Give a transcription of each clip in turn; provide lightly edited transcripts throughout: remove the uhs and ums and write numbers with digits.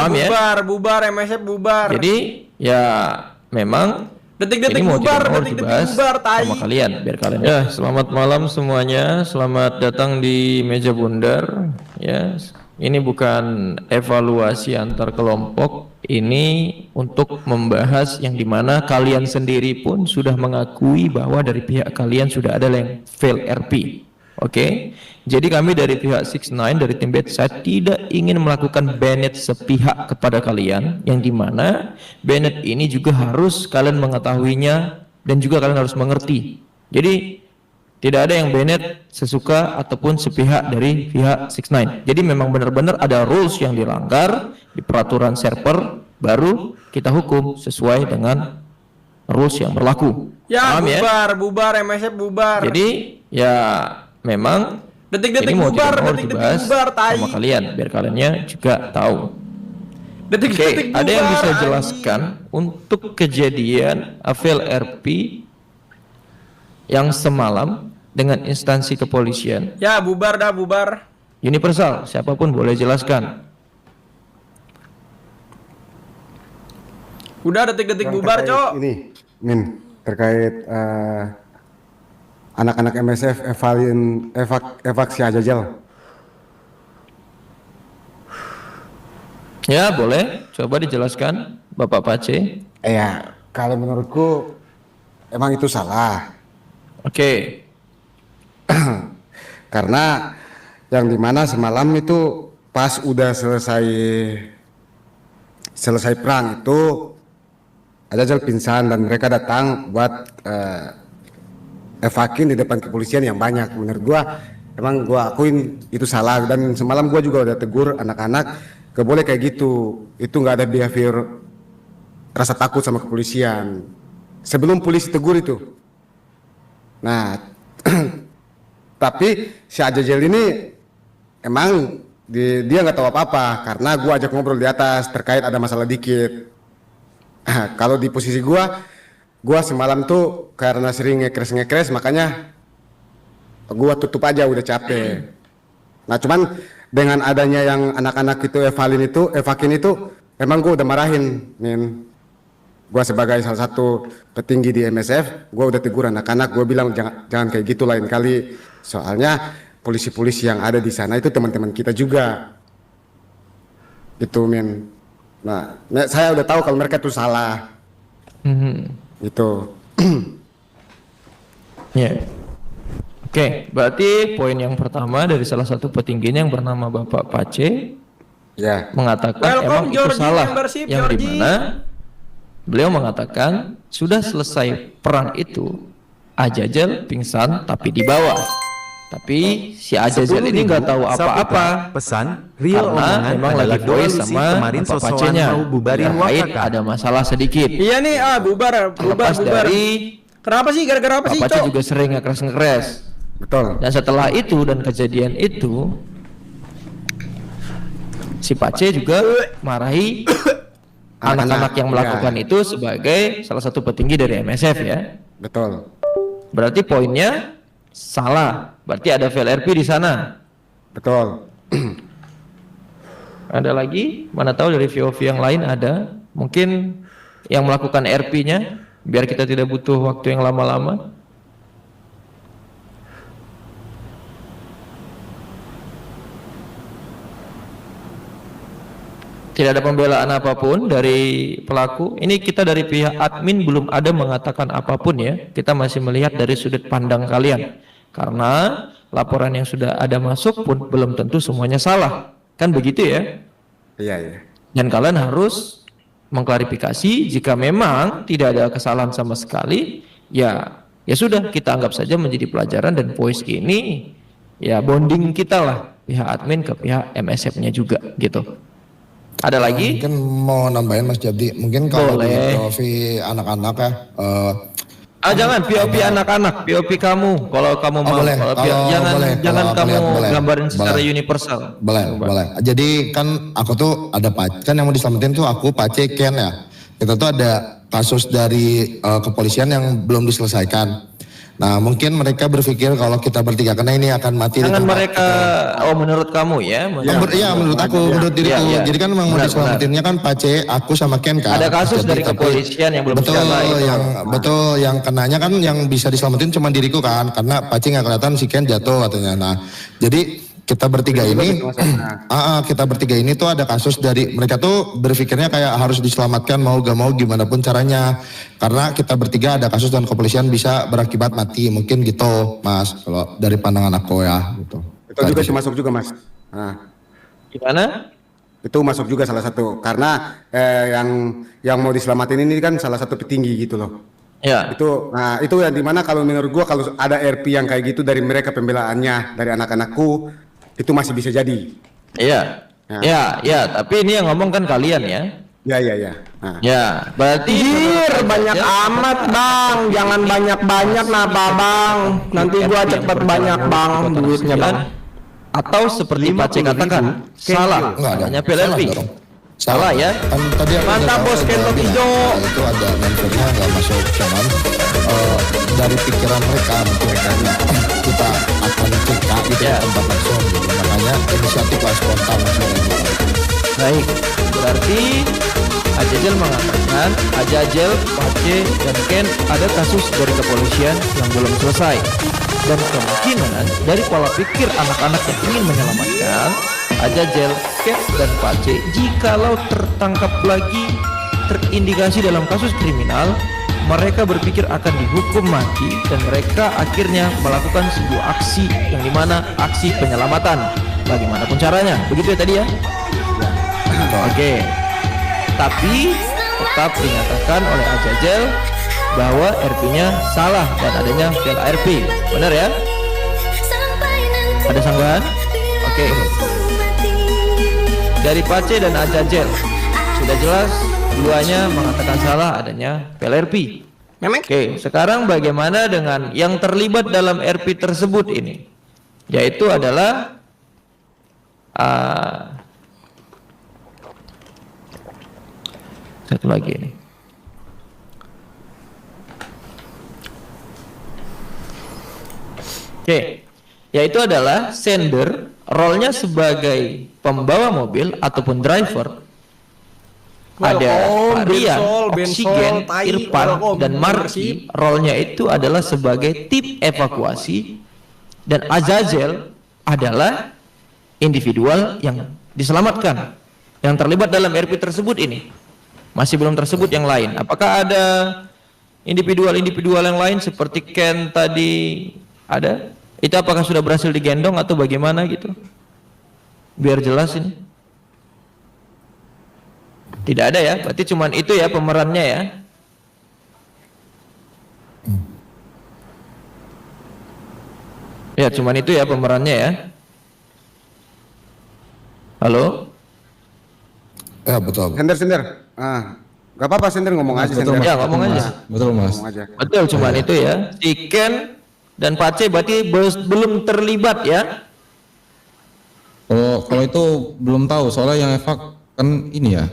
Paham ya? Bubar, MSF bubar. Jadi ya memang Detik-detik ini mau bubar, tidak mau detik-detik dibahas bubar, tai. sama kalian, biar kalian. Ya, selamat malam semuanya. Selamat datang di meja bundar. Ya, ini bukan evaluasi antar kelompok. Ini untuk membahas yang dimana kalian sendiri pun sudah mengakui bahwa dari pihak kalian sudah ada yang fail RP. Oke, jadi kami dari pihak 69 dari tim bedside tidak ingin melakukan banned sepihak kepada kalian, yang dimana banned ini juga harus kalian mengetahuinya dan juga kalian harus mengerti. Jadi tidak ada yang banned sesuka ataupun sepihak dari pihak 69. Jadi memang benar-benar ada rules yang dilanggar di peraturan server, baru kita hukum sesuai dengan rules yang berlaku. Ya, paham bubar, MSF bubar. Jadi ya memang detik-detik ini mau bubar, tidak mau detik-detik dibahas bubar, tai. sama kalian, biar kaliannya juga tahu. Detik-detik Oke, ada yang bisa bubar, jelaskan untuk kejadian fail RP yang semalam dengan instansi kepolisian? Ya, bubar dah, bubar. Universal, siapapun boleh jelaskan. Udah detik-detik bubar, Cok. Ini, Min, terkait anak-anak MSF evaksi Ajajal. Ya, boleh. Coba dijelaskan, Bapak Pace. Ya, kalau menurutku emang itu salah. Oke. Karena yang dimana semalam itu pas udah selesai perang itu Ajajal pingsan dan mereka datang buat evakin di depan kepolisian yang banyak. Menurut gua emang gua akuin itu salah, dan semalam gua juga udah tegur anak-anak gak boleh kayak gitu. Itu nggak ada behavior rasa takut sama kepolisian sebelum polisi tegur itu. Nah tapi si Ajajal ini emang dia nggak tahu apa-apa karena gua ajak ngobrol di atas terkait ada masalah dikit. Kalau di posisi gua semalam tuh karena sering ngekres makanya gua tutup aja, udah capek. Nah cuman dengan adanya yang anak-anak itu evakin itu emang gua udah marahin, Min. Gua sebagai salah satu petinggi di MSF, gua udah tegur anak-anak, gua bilang jangan kayak gitu lain kali. Soalnya polisi-polisi yang ada di sana itu teman-teman kita juga. Gitu, Min. Nah, saya udah tahu kalau mereka itu salah. Gitu. Ya. Oke, berarti poin yang pertama dari salah satu petingginya yang bernama Bapak Pace Ya. mengatakan emang itu salah, yang dimana beliau mengatakan sudah selesai perang itu Ajajal pingsan tapi di bawah. Tapi si Ajajal ini nggak tahu apa-apa. Pesan real karena omongan memang adalah lagi voice doa sama kemarin Bapak sosokan Pace-nya mau bubarin terkait Wakaka. ada masalah sedikit. Iya nih, bubar. Terlepas dari Kenapa sih? Gara-gara apa sih, Bapak Pace Cok? juga sering ngekres. Betul. Dan setelah itu dan kejadian itu, si Pace juga marahi anak-anak yang melakukan itu sebagai salah satu petinggi dari MSF ya. Betul. Berarti poinnya salah. Berarti ada fail RP di sana. Betul. Ada lagi? Mana tahu dari VOV yang lain ada. Mungkin yang melakukan RP-nya biar kita tidak butuh waktu yang lama-lama. Tidak ada pembelaan apapun dari pelaku. Ini kita dari pihak admin belum ada mengatakan apapun ya. Kita masih melihat dari sudut pandang kalian. Karena laporan yang sudah ada masuk pun belum tentu semuanya salah. Kan begitu ya? Iya, iya. Dan kalian harus mengklarifikasi jika memang tidak ada kesalahan sama sekali, ya sudah kita anggap saja menjadi pelajaran, dan voice ini ya bonding kita lah, pihak admin ke pihak MSF-nya juga gitu. Ada lagi? Mungkin mau nambahin Mas Jati, mungkin kalau di Boleh. POV anak-anak ya, Jangan POV anak-anak, POV kamu kalau kamu mau. boleh. Kalau Kalau jangan boleh, jangan kalau kamu lihat boleh. gambarin secara Boleh. universal. boleh, Coba. boleh. Jadi kan aku tuh ada kan yang mau diselamatin tuh aku Pace Ken ya. Kita tuh ada kasus dari kepolisian yang belum diselesaikan. Nah mungkin mereka berpikir kalau kita bertiga karena ini akan mati di Jangan tempat. mereka, menurut kamu ya? Iya menurut aku, menurut diriku. Iya. Jadi kan memang mau Benar, diselamatinnya kan Pace, aku sama Ken kan. Ada kasus Jadi, dari tapi- kepolisian yang belum betul, selesai. yang kenanya kan yang bisa diselamatin cuma diriku kan, karena Pace nggak kelihatan, si Ken jatuh katanya. Nah jadi kita bertiga ini, kita bertiga ini tuh ada kasus dari mereka tuh berpikirnya kayak harus diselamatkan mau gak mau gimana pun caranya, karena kita bertiga ada kasus dan kepolisian bisa berakibat mati, mungkin gitu Mas kalau dari pandangan aku ya gitu. Itu juga masuk juga Mas. Nah, Gimana? itu masuk juga salah satu karena yang mau diselamatin ini kan salah satu petinggi gitu loh. Ya. Itu yang dimana kalau menurut gua kalau ada RP yang kayak gitu dari mereka pembelaannya dari anak-anakku itu masih bisa jadi. Iya. Ya, tapi ini yang ngomong kan kalian ya. Ya. Nah. Ya, berarti Banyak amat bang, jangan banyak-banyak napa bang. Nanti gua cepet banyak bang duitnya bang. Atau seperti Pak C katakan, salah. Enggak ada. Hanya PLRP. Salah ya. Kan tadi aku Mantap, udah Bos, tahu Ken ada Tokijo. itu ada mentornya nggak masuk, cuman dari pikiran mereka mungkin karena kita akan cekak gitu Ya. di tempat langsung gitu. Makanya inisiatif lah spontan langsung gitu. Baik. Berarti Ajajel mengatakan Ajajel, Pace, dan Ken ada kasus dari kepolisian yang belum selesai. Dan kemungkinan dari pola pikir anak-anak yang ingin menyelamatkan Ajajel, Ken, dan Pace jikalau tertangkap lagi terindikasi dalam kasus kriminal, mereka berpikir akan dihukum mati dan mereka akhirnya melakukan sebuah aksi yang dimana aksi penyelamatan bagaimanapun caranya. Begitu ya tadi ya? Oke. Tapi tetap dinyatakan oleh Ajajel bahwa RP-nya salah dan adanya fail ARP. Benar ya? Ada sanggahan? Oke. Dari Pace dan Ajajel sudah jelas keduanya mengatakan salah adanya fail RP. Memek. Oke, sekarang bagaimana dengan yang terlibat dalam RP tersebut ini? Yaitu adalah satu lagi ini. Oke, yaitu adalah sender, role-nya sebagai pembawa mobil ataupun driver. Ada Welcome, Rian, Bensol, Oksigen, Tai, Irfan, welcome, dan Marki. Role-nya itu adalah sebagai tim evakuasi, dan Azazel adalah individual yang diselamatkan, yang terlibat dalam RP tersebut ini. Masih belum tersebut yang lain. Apakah ada individual-individual yang lain seperti Ken tadi ada? Itu apakah sudah berhasil digendong atau bagaimana gitu? Biar jelas ini. Tidak ada ya, berarti cuman itu ya pemerannya ya. Ya, cuman itu ya pemerannya ya. Halo? Ya betul. Sender. Gak apa-apa Sender ngomong aja Sender. Ya, ngomong aja. Betul Mas. Ngomong aja. Betul, cuman itu ya. Si Ken dan Pace berarti belum terlibat ya. Oh, kalau itu belum tahu soalnya yang evak kan ini ya.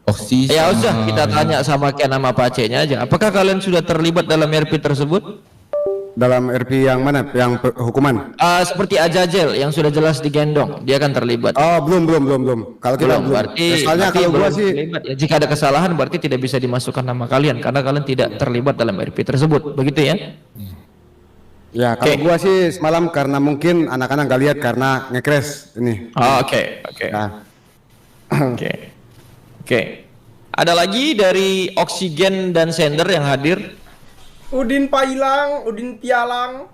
Oksi. Ya sama- usah kita tanya sama Ken sama Pace-nya aja. Apakah kalian sudah terlibat dalam RP tersebut? Dalam RP yang mana? Yang hukuman? Seperti Azazel yang sudah jelas digendong, dia akan terlibat. Oh, belum. Kalau kita belum. Berarti Soalnya berarti kalau gua belum sih terlibat ya. Jika ada kesalahan berarti tidak bisa dimasukkan nama kalian karena kalian tidak terlibat dalam RP tersebut. Begitu ya? ya kalau Oke. gua sih semalam karena mungkin anak-anak gak lihat karena nge-crash ini. Oh, Oke. Nah, Oke. Ada lagi dari Oksigen dan Sender yang hadir? Udin Pailang, Udin Pialang.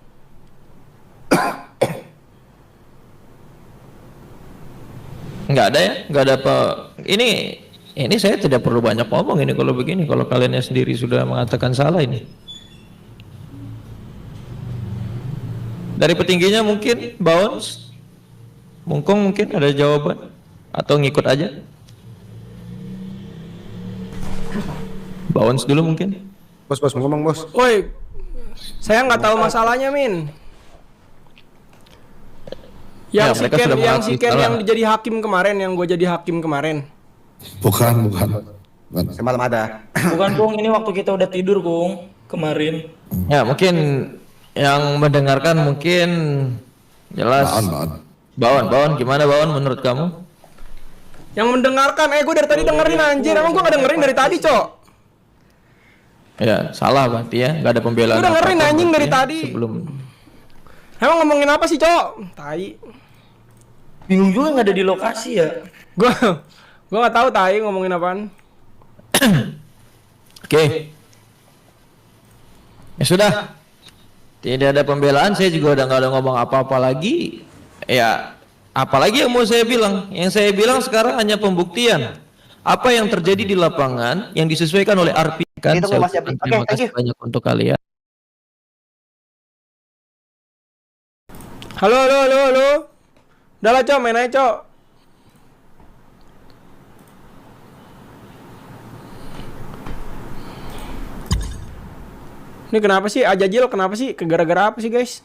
Nggak ada ya? Nggak ada apa? Ini saya tidak perlu banyak ngomong ini kalau begini. Kalau kalian sendiri sudah mengatakan salah ini. Dari petingginya mungkin Bounce, Mungkong mungkin ada jawaban atau ngikut aja? Bounce dulu mungkin. bos mau ngomong bos. Woi, saya nggak tahu masalahnya Min. Ya, Yang si mereka Ken, sudah yang mengakui si Ken salah. yang jadi hakim kemarin, yang gue jadi hakim kemarin. Bukan. Semalam ada. Bukan Kung, ini waktu kita udah tidur Kung, kemarin. Ya mungkin Yang mendengarkan mungkin jelas. Baon, gimana Baon menurut kamu? Yang mendengarkan, gue dari tadi dengerin anjir. Emang gue gak dengerin dari tadi, Cok. Ya, salah berarti ya, nggak ada pembelaan. Gue dengerin apapun anjing dari berarti ya, tadi. Sebelum. Emang ngomongin apa sih, Cok? Tai. Bingung juga nggak ada di lokasi ya. Gue nggak tahu tai ngomongin apaan. Oke. Ya sudah. Tidak ada pembelaan, saya juga udah nggak ada ngomong apa-apa lagi. Ya, apalagi yang mau saya bilang? Yang saya bilang sekarang hanya pembuktian. Apa yang terjadi di lapangan yang disesuaikan oleh RP kan. Itu Saya Mas ucapkan Yapri. Oke, terima thank kasih you. banyak untuk kalian. Halo. Udah lah, Cok, main aja, Cok. Ini kenapa sih Ajajil? Kenapa sih? Gara-gara apa sih, guys?